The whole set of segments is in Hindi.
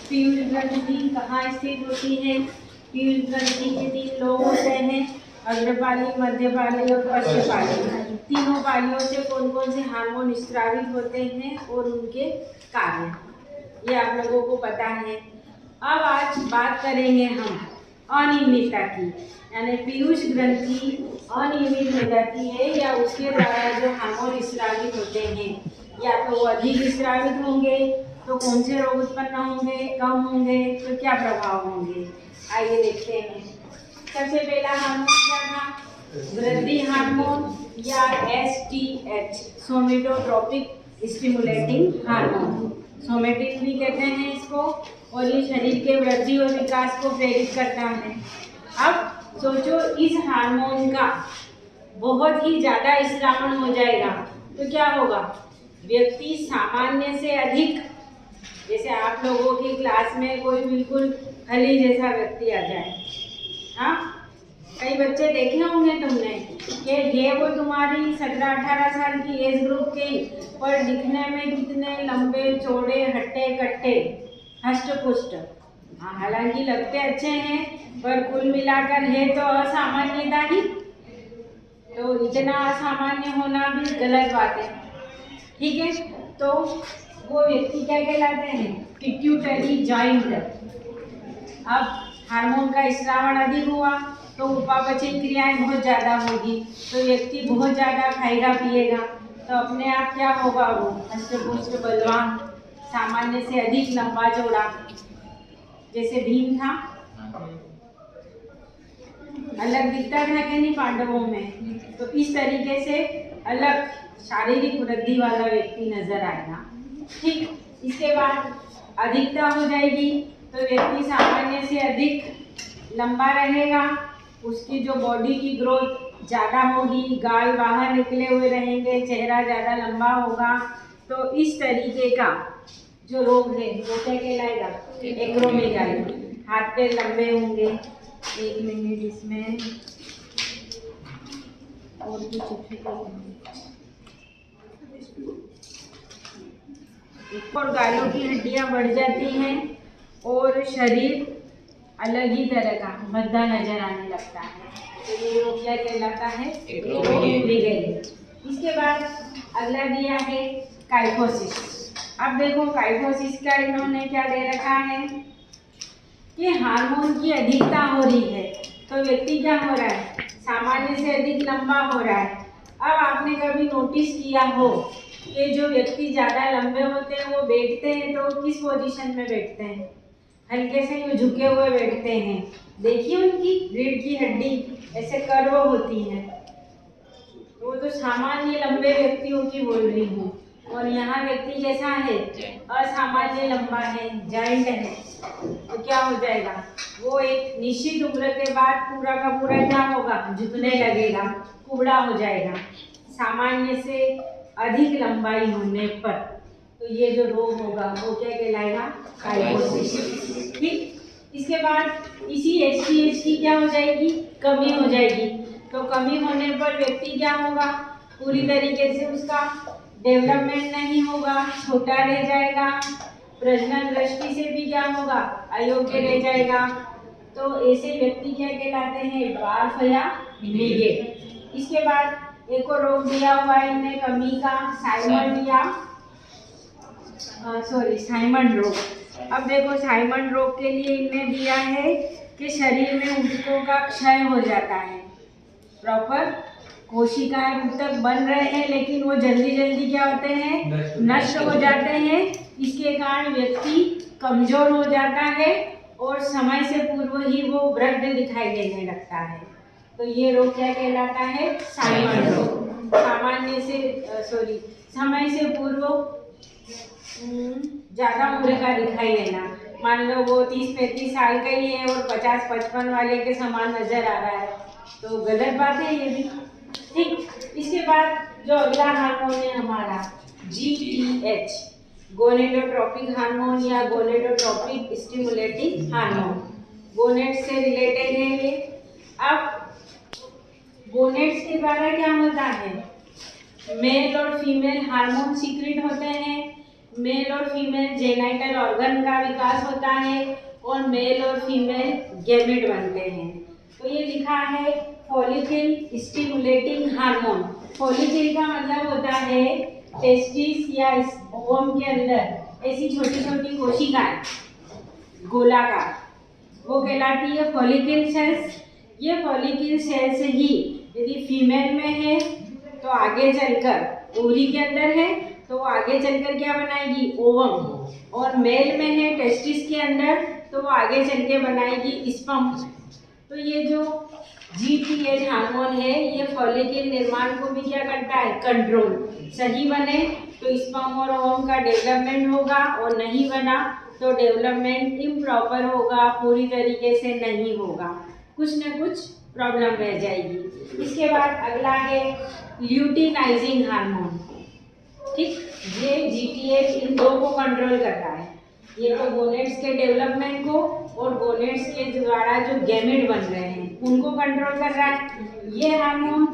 पीयूष ग्रंथि कहाँ स्थित होती है? पीयूष ग्रंथि के 3 लोब होते हैं, अग्रपाली, मध्यपाली और पश्चपाली। तीनों पालियों से कौन कौन से हार्मोन स्रावित होते हैं और उनके कार्य, ये आप लोगों को पता है। अब आज बात करेंगे हम अनियमितता की, यानी पीयूष ग्रंथि अनियमित हो जाती है या उसके द्वारा जो हार्मोन स्रावित होते हैं, या तो वो अधिक स्रावित होंगे तो कौन से रोग उत्पन्न होंगे, कम होंगे तो क्या प्रभाव होंगे, आइए देखते हैं। सबसे पहला हार्मोन क्या था? वृद्धि हार्मोन या STH, सोमेटोट्रोपिक स्टिमुलेटिंग हार्मोन, सोमेटिन भी कहते हैं इसको, और ये शरीर के वृद्धि और विकास को प्रेरित करता है। अब सोचो इस हार्मोन का बहुत ही ज़्यादा स्रावण हो जाएगा तो क्या होगा? व्यक्ति सामान्य से अधिक, जैसे आप लोगों की क्लास में कोई बिल्कुल खली जैसा व्यक्ति आ जाए, हाँ, कई बच्चे देखे होंगे तुमने कि ये वो तुम्हारी 17-18 साल की एज ग्रुप के, पर दिखने में कितने लंबे चौड़े हट्टे कट्टे हष्ट पुष्ट, हालांकि लगते अच्छे हैं पर कुल मिलाकर है तो असामान्यता ही। तो इतना असामान्य होना भी गलत बात है, ठीक है। तो वो व्यक्ति क्या कहलाते हैं? Pituitary joint. अब हार्मोन का स्रावण अधिक हुआ तो उपापचय क्रियाएं बहुत ज़्यादा होगी, तो व्यक्ति बहुत ज़्यादा खाएगा पिएगा तो अपने आप क्या होगा? वो हष्ट-पुष्ट बलवान, सामान्य से अधिक लंबा चौड़ा, जैसे भीम था, अलग दिखता था कि नहीं पांडवों में, तो इस तरीके से अलग शारीरिक वृद्धि वाला व्यक्ति नजर आएगा, ठीक। इसके बाद अधिकता हो जाएगी तो व्यक्ति सामान्य से अधिक लंबा रहेगा, उसकी जो बॉडी की ग्रोथ ज़्यादा होगी, गाल बाहर निकले हुए रहेंगे, चेहरा ज़्यादा लंबा होगा। तो इस तरीके का जो रोग है वो क्या कहलाएगा? एक्रोमेगाली। हाथ पैर लंबे होंगे। एक मिनट, इसमें और कुछ और गालों की हड्डियां बढ़ जाती हैं और शरीर अलग ही तरह का भद्दा नजर आने लगता है, तो ये रोग क्या कहलाता है? एक्रोमेगाली। इसके बाद अगला दिया है काइफोसिस। अब देखो काइफोसिस का इन्होंने क्या दे रखा है कि हार्मोन की अधिकता हो रही है तो व्यक्ति क्या हो रहा है? सामान्य से अधिक लंबा हो रहा है। अब आपने कभी नोटिस किया हो कि जो व्यक्ति ज़्यादा लंबे होते हैं वो बैठते हैं तो किस पोजीशन में बैठते हैं? हल्के से यूँ झुके हुए बैठते हैं। देखिए उनकी रीढ़ की हड्डी ऐसे कर्व होती है, वो तो सामान्य लंबे व्यक्तियों की बोल रही हूँ, और यहाँ व्यक्ति कैसा है? असामान्य लंबा है, जाइंट है, तो क्या हो जाएगा? वो एक निश्चित उम्र के बाद पूरा का पूरा क्या होगा? झुकने लगेगा, कुबड़ा हो जाएगा, सामान्य से अधिक लंबाई होने पर। तो ये जो रोग होगा वो क्या कहलाएगा? काइफोसिस, ठीक। इसके बाद इसी STH की क्या हो जाएगी? कमी हो जाएगी। तो कमी होने पर व्यक्ति क्या होगा? पूरी तरीके से उसका डेवलपमेंट नहीं होगा, छोटा रह जाएगा, प्रजनन दृष्टि से भी क्या होगा? अयोग्य रह जाएगा। तो ऐसे व्यक्ति क्या कहलाते हैं? बार्फ या निगेट। इसके बाद एक और रोग दिया हुआ है इनमें कमी का, साइमंड रोग। अब देखो साइमंड रोग के लिए इन्हें दिया है कि शरीर में ऊतकों का क्षय हो जाता है, प्रॉपर कोशिकाएं ऊतक बन रहे हैं लेकिन वो जल्दी जल्दी क्या होते हैं? नष्ट हो जाते हैं। इसके कारण व्यक्ति कमजोर हो जाता है और समय से पूर्व ही वो वृद्ध दिखाई देने लगता है। तो ये रोग क्या कहलाता है? साइमंड रोग। समय से पूर्व ज़्यादा उम्र का दिखाई देना, मान लो वो 30-35 साल का ही है और 50-55 वाले के समान नजर आ रहा है, तो गलत बात है ये भी, ठीक। इसके बाद जो अगला हार्मोन है हमारा GTH, गोनेडोट्रोपिक हार्मोन या गोनेडोट्रोपिक स्टिमुलेटिंग हार्मोन, गोनेड से रिलेटेड है ये। अब गोनेड्स के द्वारा क्या होता है? मेल और फीमेल हार्मोन सीक्रेट होते हैं, मेल और फीमेल जेनाइटल ऑर्गन का विकास होता है और मेल और फीमेल गैमेट बनते हैं। तो ये लिखा है फॉलिकल स्टिमुलेटिंग हार्मोन। फॉलिकल का मतलब होता है टेस्टिस या ओवम के अंदर ऐसी छोटी छोटी कोशिकाएं गोलाकार, वो कहलाती है फॉलिकल सेल्स। ये फॉलिकल सेल्स ही यदि फीमेल में है तो आगे चलकर ओवरी के अंदर है तो वो आगे चलकर क्या बनाएगी, ओवम, और मेल में है टेस्टिस के अंदर तो वो आगे चल के बनाएगी स्पर्म। तो ये जो GTH हार्मोन है ये फॉलिकल निर्माण को भी क्या करता है, कंट्रोल। सही बने तो स्पर्म और ओवम का डेवलपमेंट होगा और नहीं बना तो डेवलपमेंट इम्प्रॉपर होगा, पूरी तरीके से नहीं होगा, कुछ न कुछ प्रॉब्लम रह जाएगी। इसके बाद अगला है ल्यूटिनाइजिंग हार्मोन। ठीक, ये GTH इन दो को कंट्रोल करता है। ये तो गोनेड्स के डेवलपमेंट को और गोनेड्स के द्वारा जो गैमेट बन रहे हैं उनको कंट्रोल कर रहा है ये हार्मोन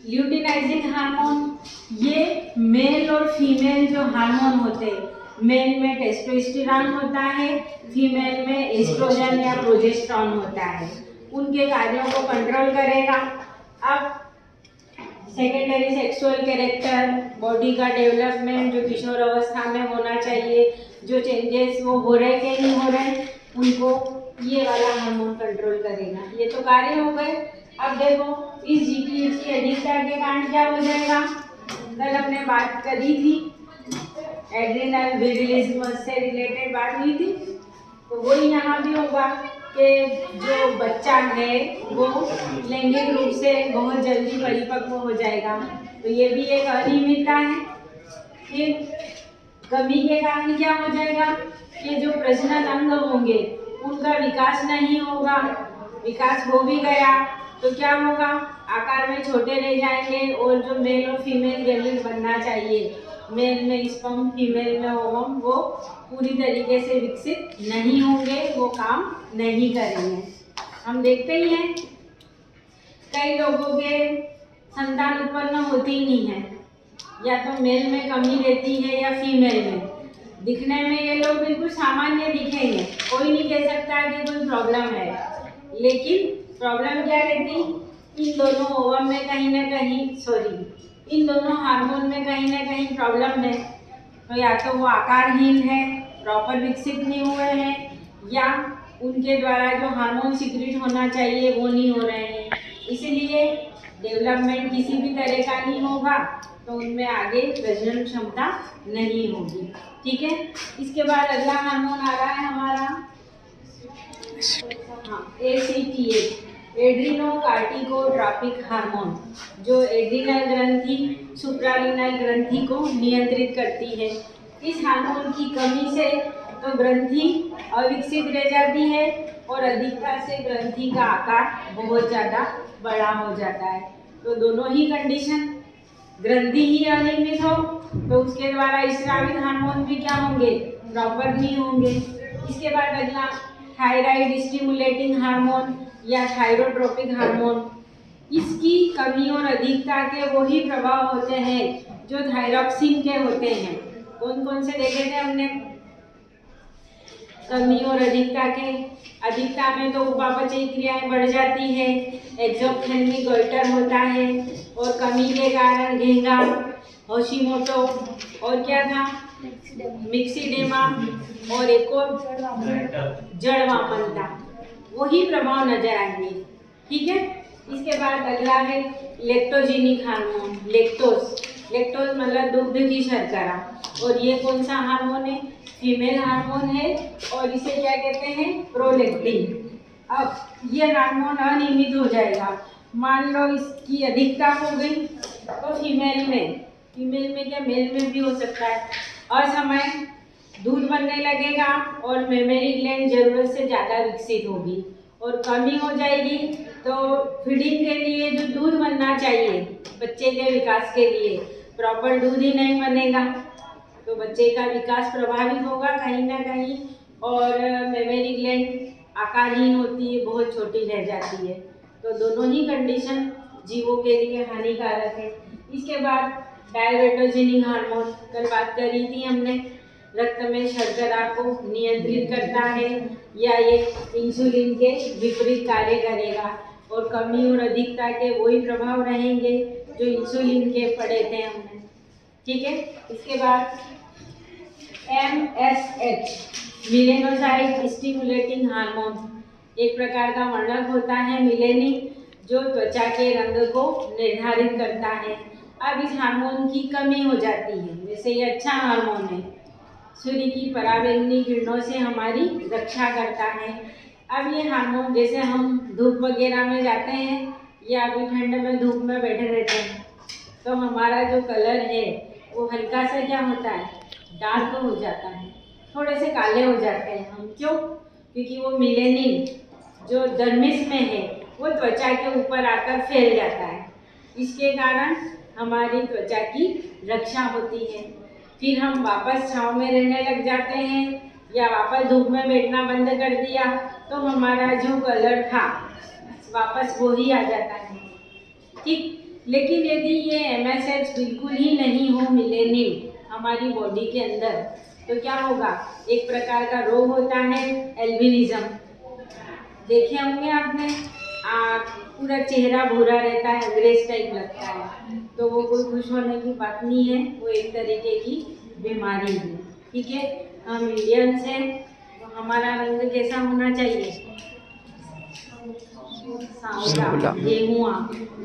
ल्यूटिनाइजिंग हार्मोन। ये मेल और फीमेल जो हार्मोन होते हैं, मेल में टेस्टोस्टेरोन होता है, फीमेल में एस्ट्रोजन या प्रोजेस्टेरोन होता है, उनके कार्यों को कंट्रोल करेगा। अब सेकेंडरी सेक्सुअल कैरेक्टर, बॉडी का डेवलपमेंट जो किशोर अवस्था में होना चाहिए, जो चेंजेस वो हो रहे कि नहीं हो रहे, उनको ये वाला हार्मोन कंट्रोल करेगा। ये तो कार्य हो गए। अब देखो इस GTH की अधिकता के कारण क्या हो जाएगा, कल हमने बात करी थी, एड्रिनल विरिलिज्म से रिलेटेड बात हुई थी, तो वही यहाँ भी होगा कि जो बच्चा है वो लैंगिक रूप से बहुत जल्दी परिपक्व हो जाएगा, तो ये भी एक अनियमितता है। फिर कमी के कारण क्या हो जाएगा कि जो प्रजनन अंग होंगे उनका विकास नहीं होगा, विकास हो भी गया तो क्या होगा, आकार में छोटे रह जाएंगे और जो मेल और फीमेल गैमेट बनना चाहिए, मेल में स्पर्म फीमेल में ओवम, वो पूरी तरीके से विकसित नहीं होंगे, वो काम नहीं करेंगे। हम देखते ही हैं कई लोगों के संतान उत्पन्न होती ही नहीं है, या तो मेल में कमी रहती है या फीमेल में। दिखने में ये लोग बिल्कुल सामान्य दिखेंगे, कोई नहीं कह सकता कि कोई प्रॉब्लम है, लेकिन प्रॉब्लम क्या रहती, इन दोनों ओवम में कहीं ना कहीं इन दोनों हार्मोन में कहीं ना कहीं प्रॉब्लम है। तो या तो वो आकारहीन है, प्रॉपर विकसित नहीं हुए हैं, या उनके द्वारा जो हार्मोन सिक्रीट होना चाहिए वो नहीं हो रहे हैं, इसलिए डेवलपमेंट किसी भी तरह का नहीं होगा, तो उनमें आगे प्रजनन क्षमता नहीं होगी। ठीक है, इसके बाद अगला हार्मोन आ रहा है हमारा ACTH, एड्रिनोकार्टिकोट्रॉपिक हार्मोन, जो एड्रिनल ग्रंथि सुप्रारीनल ग्रंथि को नियंत्रित करती है। इस हार्मोन की कमी से तो ग्रंथि अविकसित रह जाती है और अधिकता से ग्रंथि का आकार बहुत ज़्यादा बड़ा हो जाता है। तो दोनों ही कंडीशन, ग्रंथि ही अनियमित हो तो उसके द्वारा स्रावित हार्मोन भी क्या होंगे, प्रॉपर नहीं होंगे। इसके बाद अगला थायराइड स्टिमुलेटिंग हार्मोन या थायरोट्रोपिक हार्मोन, इसकी कमी और अधिकता के वही प्रभाव होते हैं जो थायरॉक्सिन के होते हैं। कौन कौन से देखे थे हमने, कमी और अधिकता के, अधिकता में तो उपापचयी क्रियाएं बढ़ जाती है, एक्सोथेल्मिक गोइटर होता है, और कमी के कारण घेंगा, होशिमोटो, और क्या था, मिक्सीडेमा, और एक और जड़वामनता, वही प्रभाव नजर आएंगे। ठीक है, इसके बाद अगला है लेक्टोजेनिक हार्मोन, लेक्टोज मतलब दुग्ध की शर्करा, और ये कौन सा हार्मोन है, फीमेल हार्मोन है, और इसे क्या कहते हैं, प्रोलेक्टिन। अब ये हार्मोन अनियमित हो जाएगा, मान लो इसकी अधिकता हो गई तो फीमेल में क्या मेल में भी हो सकता है, असमय दूध बनने लगेगा और मेमरी ग्लैंड जरूरत से ज़्यादा विकसित होगी, और कमी हो जाएगी तो फीडिंग के लिए जो दूध बनना चाहिए बच्चे के विकास के लिए, प्रॉपर दूध ही नहीं बनेगा, तो बच्चे का विकास प्रभावित होगा कहीं ना कहीं, और मेमरी ग्लैंड आकारहीन होती है, बहुत छोटी रह जाती है। तो दोनों ही कंडीशन जीवों के लिए हानिकारक है। इसके बाद डायबेटोजेनिक हार्मोन कल बात करी थी हमने, रक्त में शर्करा को नियंत्रित करता है या ये इंसुलिन के विपरीत कार्य करेगा और कमी और अधिकता के वही प्रभाव रहेंगे जो इंसुलिन के पढ़े थे हमने। ठीक है, इसके बाद MSH मिलेनोसाइट स्टिमुलेटिंग हार्मोन एक प्रकार का वर्णक होता है मिलेनिन जो त्वचा के रंग को निर्धारित करता है। अब इस हार्मोन की कमी हो जाती है, वैसे ये अच्छा हार्मोन है, सूर्य की पराबैंगनी किरणों से हमारी रक्षा करता है। अब ये हार्मोन जैसे हम धूप वगैरह में जाते हैं या अभी ठंड में धूप में बैठे रहते हैं तो हमारा जो कलर है वो हल्का सा क्या होता है, डार्क हो जाता है, थोड़े से काले हो जाते हैं हम। क्यों? क्योंकि वो मिलेनिन जो डर्मिस में है वो त्वचा के ऊपर आकर फैल जाता है, इसके कारण हमारी त्वचा की रक्षा होती है। फिर हम वापस छांव में रहने लग जाते हैं या वापस धूप में बैठना बंद कर दिया तो हमारा जो कलर था वापस वो ही आ जाता है। ठीक, लेकिन यदि ये MSH बिल्कुल ही नहीं हो मिलेनिन हमारी बॉडी के अंदर तो क्या होगा, एक प्रकार का रोग होता है एल्बिनिज्म। देखे होंगे आपने, पूरा चेहरा भूरा रहता है, अंग्रेज टाइप लगता है, तो वो कोई खुश होने की बात नहीं है, वो एक तरीके की बीमारी है। ठीक है, हम इंडियंस हैं तो हमारा रंग कैसा होना चाहिए, सांवला गेहुआ,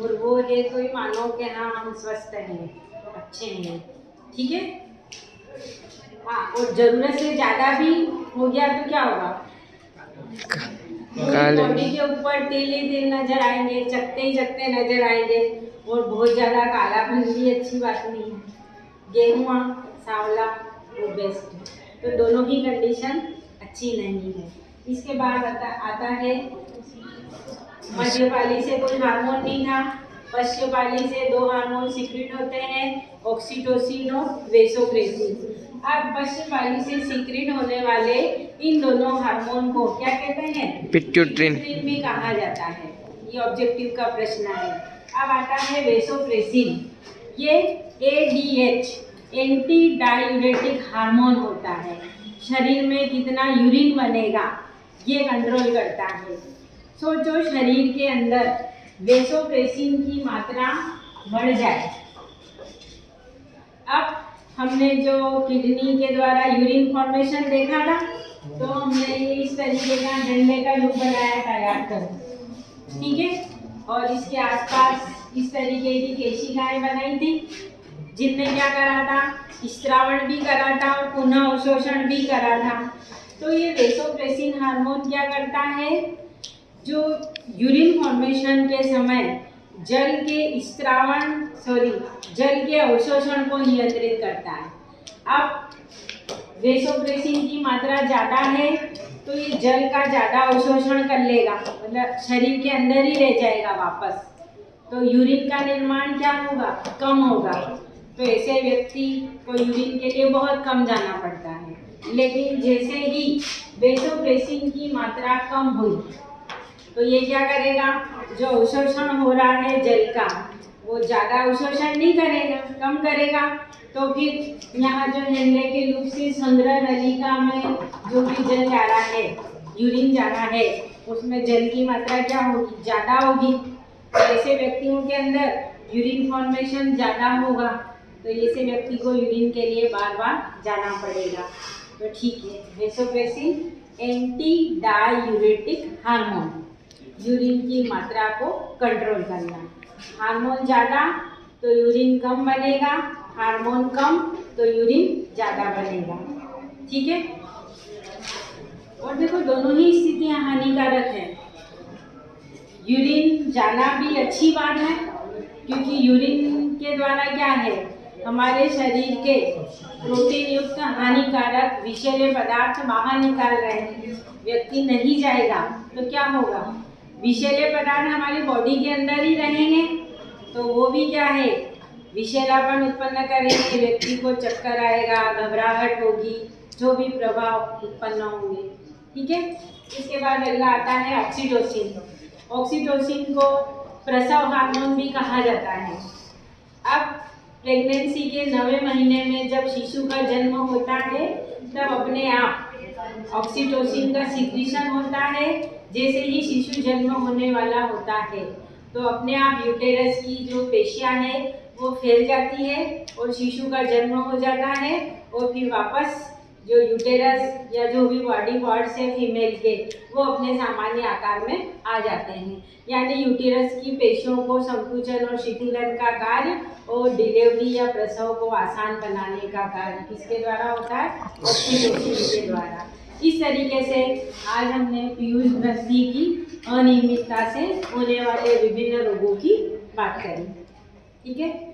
और वो है तो ही मानो कि हाँ हम स्वस्थ हैं, अच्छे हैं। ठीक है, हाँ, और ज़रूरत से ज़्यादा भी हो गया तो क्या होगा, बॉडी के ऊपर तेल ही तेल नजर आएंगे, चकते ही चकते नजर आएंगे, और बहुत ज़्यादा कालापन भी अच्छी बात नहीं है। गेहुआ सांवला वो बेस्ट है, तो दोनों ही कंडीशन अच्छी नहीं है। इसके बाद आता है मध्यपाली से कोई हार्मोन नहीं था, पश्चपाली से 2 हार्मोन सीक्रेट होते हैं, ऑक्सीटोसिन और वेसोप्रेसिन। अब पश्चपाली से सीक्रेट होने वाले इन दोनों हार्मोन को क्या कहते हैं, पिट्यूटरिन भी कहा जाता है। ये ऑब्जेक्टिव का प्रश्न है। अब आता है वेसोप्रेसिन, ये ADH एंटी डायूरेटिक हार्मोन होता है, शरीर में कितना यूरिन बनेगा ये कंट्रोल करता है। सोचो शरीर के अंदर वेसोप्रेसिन की मात्रा बढ़ जाए। अब हमने जो किडनी के द्वारा यूरिन फॉर्मेशन देखा था तो हमने ये इस तरीके का डंडे का लूप बनाया तैयार कर, ठीक है, और इसके आसपास इस तरीके की केशिकाएं बनाई थी जिनने क्या करा था, स्त्रावण भी करा था और पुनः अवशोषण भी करा था। तो ये वेसोप्रेसिन हार्मोन क्या करता है, जो यूरिन फॉर्मेशन के समय जल के अवशोषण को नियंत्रित करता है। अब वेसोप्रेसिन की मात्रा ज़्यादा है तो ये जल का ज़्यादा अवशोषण कर लेगा, मतलब शरीर के अंदर ही रह जाएगा वापस, तो यूरिन का निर्माण क्या होगा, कम होगा। तो ऐसे व्यक्ति को यूरिन के लिए बहुत कम जाना पड़ता है। लेकिन जैसे ही वेसोप्रेसिन की मात्रा कम हुई तो ये क्या करेगा, जो अवशोषण हो रहा है जल का वो ज़्यादा अवशोषण नहीं करेगा, कम करेगा। तो फिर यहाँ जो हेंडे के लूप से संग्रह नलिका में जो भी जल जा रहा है, यूरिन जा रहा है, उसमें जल की मात्रा क्या होगी, ज़्यादा होगी। तो ऐसे व्यक्तियों के अंदर यूरिन फॉर्मेशन ज़्यादा होगा, तो ऐसे व्यक्ति को यूरिन के लिए बार बार जाना पड़ेगा। तो ठीक है, vasopressin anti diuretic hormone, urine की मात्रा को कंट्रोल करना। हार्मोन ज़्यादा तो यूरिन कम बनेगा, हार्मोन कम तो यूरिन ज़्यादा बनेगा। ठीक है, और देखो दोनों ही स्थितियाँ हानिकारक हैं। यूरिन जाना भी अच्छी बात है क्योंकि यूरिन के द्वारा क्या है, हमारे शरीर के प्रोटीन युक्त हानिकारक विषैले पदार्थ बाहर निकाल रहे हैं। व्यक्ति नहीं जाएगा तो क्या होगा, विषैले पदार्थ हमारी बॉडी के अंदर ही रहेंगे तो वो भी क्या है, विषैलापन उत्पन्न करेंगे, व्यक्ति को चक्कर आएगा, घबराहट होगी, जो भी प्रभाव उत्पन्न होंगे। ठीक है, इसके बाद अगला आता है ऑक्सीटोसिन। ऑक्सीटोसिन को प्रसव हार्मोन भी कहा जाता है। अब प्रेगनेंसी के 9वें महीने में जब शिशु का जन्म होता है तब अपने आप ऑक्सीटोसिन का सिक्रीशन होता है। जैसे ही शिशु जन्म होने वाला होता है तो अपने आप यूटेरस की जो पेशियां हैं वो फैल जाती है और शिशु का जन्म हो जाता है और फिर वापस जो यूटेरस या जो भी बॉडी पार्ट्स है फीमेल के वो अपने सामान्य आकार में आ जाते हैं। यानी यूटेरस की पेशियों को संकुचन और शिथिलन का कार्य और डिलीवरी या प्रसव को आसान बनाने का कार्य किसके द्वारा होता है? ऑक्सीटोसिन के द्वारा। इस तरीके से आज हमने पीयूष ग्रंथि की अनियमितता से होने वाले विभिन्न रोगों की बात करी। ठीक है।